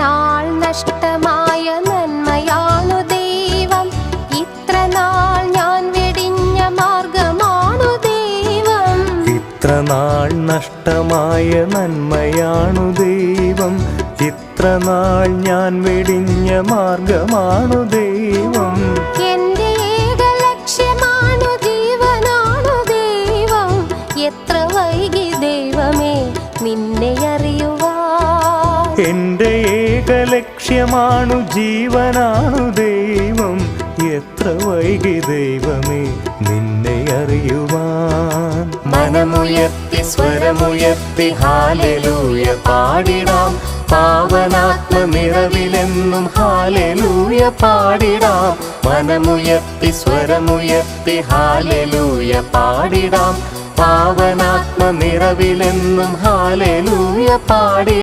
നാൾ നഷ്ടമായ നന്മയാണു ദൈവം, ഇത്ര നാൾ ഞാൻ വെടിഞ്ഞ മാർഗമാണു ദൈവം. ഇത്ര നാൾ നഷ്ടമായ നന്മയാണു ദൈവം, ഇത്ര നാൾ ഞാൻ വെടിഞ്ഞ മാർഗമാണു ദൈവം. എന്റെ ഏക ലക്ഷ്യമാണു ജീവനാണു ദൈവം, എത്ര വൈകി ദൈവമേ നിന്നെ അറിയുവാൻ. എന്റെ ഏക ലക്ഷ്യമാണു ജീവനാണു ദൈവം, എത്ര വൈകി ദൈവമേ നിന്നെ അറിയുവാൻ. മനമുയർത്തി സ്വരമുയർത്തി ഹാലേലൂയ പാടിടാം, പാവനാത്മ നിറവിലെന്നും ഹാലേലൂയ പാടിടാം. മനമുയർത്തി സ്വരമുയർത്തി ഹാലേലൂയ പാടിടാം, പാവനാത്മ നിറവിലെന്നും ഹാലേലൂയ പാടി